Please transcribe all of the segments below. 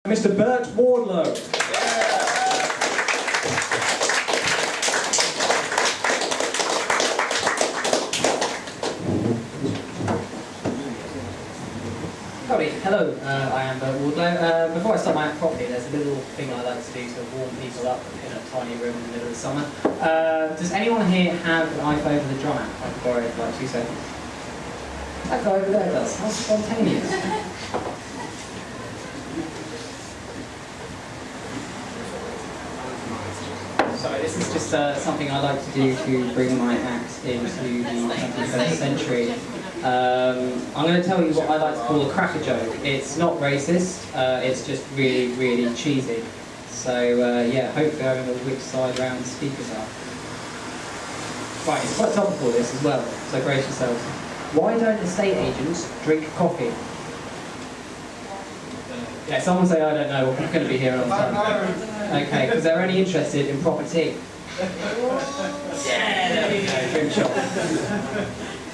Mr. Bert Wardlow. Howdy, hello, I am Bert Wardlow. Before I start my act properly, there's a little thing I like to do to warm people up in a tiny room in the middle of the summer. Does anyone here have an iPhone with a drum app? I can borrow it for like 2 seconds. That guy over there does. How spontaneous. Sorry, this is just something I like to do to bring my act into the 21st century. I'm going to tell you what I like to call a cracker joke. It's not racist, it's just really, really cheesy. So yeah, hopefully I don't know which side round the speakers are. Right, it's quite topical this as well, so brace yourselves. Why don't estate agents drink coffee? Yeah, someone say I don't know, I'm going to be here all the time. Okay, because they're only interested in proper tea. Yeah, there we go, drink shot.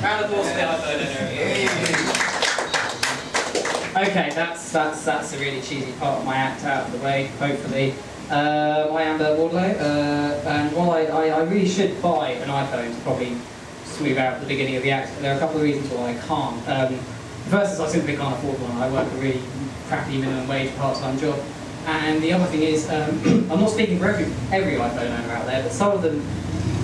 Round of applause for the iPhone. Okay, that's a really cheesy part of my act out of the way, hopefully. I am Bert Wardlow, and while I really should buy an iPhone to probably smooth out the beginning of the act, there are a couple of reasons why I can't. The first is I simply can't afford one. I work a really crappy minimum wage part-time job. And the other thing is, I'm not speaking for every iPhone owner out there, but some of them,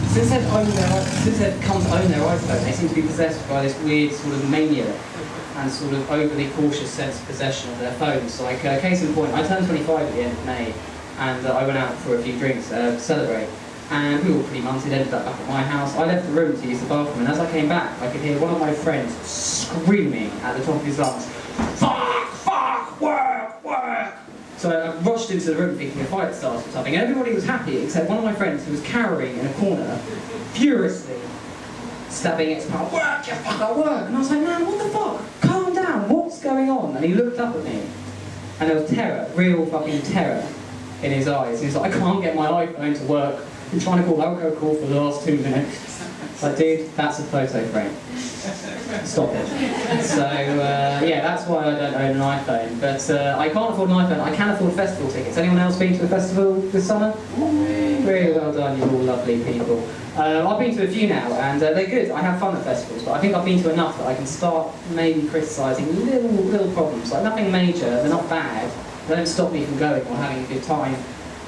since they've come to own their iPhone, they seem to be possessed by this weird sort of mania and sort of overly cautious sense of possession of their phones. Like, case in point, I turned 25 at the end of May, and I went out for a few drinks to celebrate. And we were pretty munted, ended up back at my house. I left the room to use the bathroom, and as I came back, I could hear one of my friends screaming at the top of his lungs, "Fuck! Fuck! Work! Work!" So I rushed into the room thinking a fight started or something, and everybody was happy except one of my friends who was cowering in a corner, furiously stabbing its partner, "Work, you fucker, work!" And I was like, "Man, what the fuck? Calm down, what's going on?" And he looked up at me, and there was terror, real fucking terror in his eyes. He was like, "I can't get my iPhone to work. I've been trying to call Alco for the last 2 minutes." It's like, dude, that's a photo frame. Stop it. So, yeah, that's why I don't own an iPhone. But I can't afford an iPhone. I can afford festival tickets. Anyone else been to a festival this summer? Really well done, you're all lovely people. I've been to a few now, and they're good. I have fun at festivals, but I think I've been to enough that I can start maybe criticising little problems. Like, nothing major, they're not bad. They don't stop me from going or having a good time.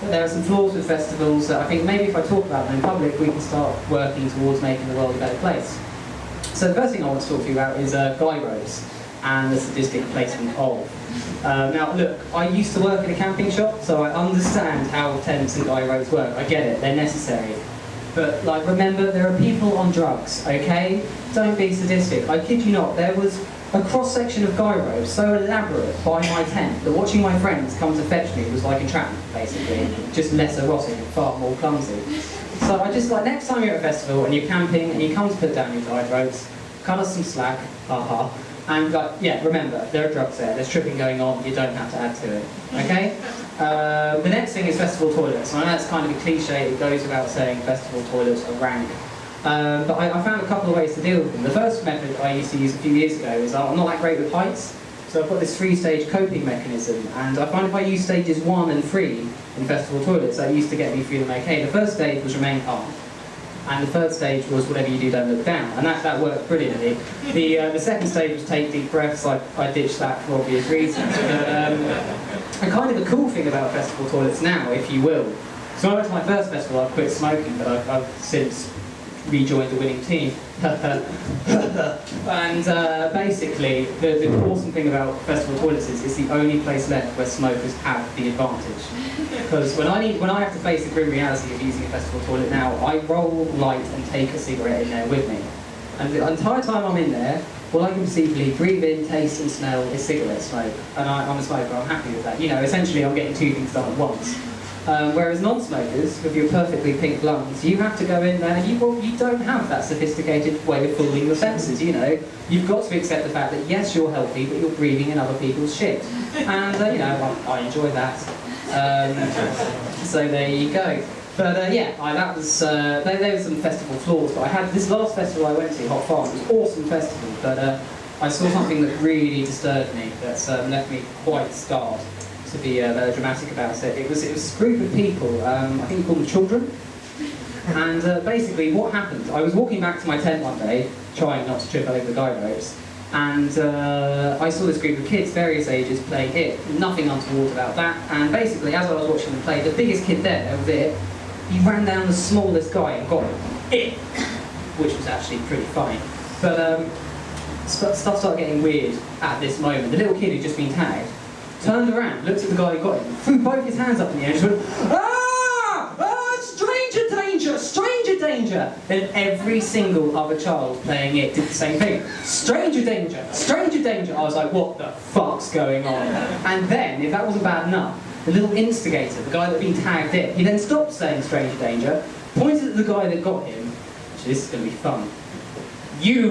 But there are some flaws with festivals that I think maybe if I talk about them in public, we can start working towards making the world a better place. So the first thing I want to talk to you about is gyros and the sadistic placement of. Now look, I used to work in a camping shop, so I understand how tents and gyros work. I get it, they're necessary. But like, remember, there are people on drugs, okay? Don't be sadistic. I kid you not, there was a cross-section of gyros so elaborate by my tent that watching my friends come to fetch me was like entrapment, basically. Just less erotic and far more clumsy. So I just, like, next time you're at a festival and you're camping and you come to put down your gyros, cut us some slack, haha. And like, yeah, remember, there are drugs there, there's tripping going on, you don't have to add to it, okay? The next thing is festival toilets. I know that's kind of a cliche, it goes without saying festival toilets are rank. But I found a couple of ways to deal with them. The first method I used to use a few years ago is I'm not that great with heights, so I've got this 3-stage coping mechanism, and I find if I use stages 1 and 3 in festival toilets, that used to get me through them okay. The first stage was remain calm, and the third stage was whatever you do, don't look down, and that worked brilliantly. The second stage was take deep breaths. I ditched that for obvious reasons. But and kind of the cool thing about festival toilets now, if you will, so I went to my first festival, I quit smoking, but I've since rejoined the winning team. And basically, the awesome thing about festival toilets is it's the only place left where smokers have the advantage. Because when I have to face the grim reality of using a festival toilet now, I roll, light and take a cigarette in there with me. And the entire time I'm in there, all I can perceivably breathe in, taste and smell is cigarette smoke. And I'm a smoker, I'm happy with that. You know, essentially I'm getting 2 things done at once. Whereas non-smokers, with your perfectly pink lungs, you have to go in there and you don't have that sophisticated way of fooling your senses, you know. You've got to accept the fact that yes, you're healthy, but you're breathing in other people's shit. And, you know, I enjoy that. So there you go. But yeah, that was, there were some festival flaws, but I had this last festival I went to, Hot Farm, it was an awesome festival, but I saw something that really disturbed me, that's left me quite scarred. to be dramatic about it. It was a group of people, I think we call them children. And basically what happened, I was walking back to my tent one day, trying not to trip over the guide ropes, and I saw this group of kids, various ages, playing it. Nothing untoward about that. And basically, as I was watching them play, the biggest kid there was it. He ran down the smallest guy and got it, which was actually pretty funny. But stuff started getting weird at this moment. The little kid who'd just been tagged turned around, looked at the guy who got him, threw both his hands up in the air and just went, "Ah! Ah! Stranger danger! Stranger danger!" And every single other child playing it did the same thing. Stranger danger! Stranger danger! I was like, what the fuck's going on? And then, if that wasn't bad enough, the little instigator, the guy that had been tagged in, he then stopped saying stranger danger, pointed at the guy that got him, which this is going to be fun. He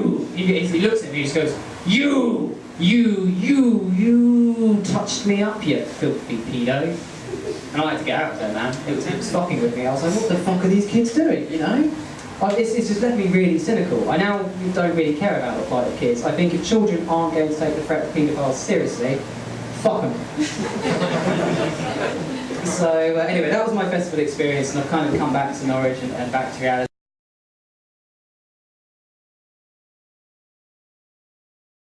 looks at me and just goes, you touched me up, you filthy pedo. And I had to get out of there, man. It was fucking with me. I was like, what the fuck are these kids doing, you know? It's just left me really cynical. I now don't really care about the plight of kids. I think if children aren't going to take the threat of paedophiles seriously, fuck them. So anyway, that was my festival experience, and I've kind of come back to Norwich and back to reality.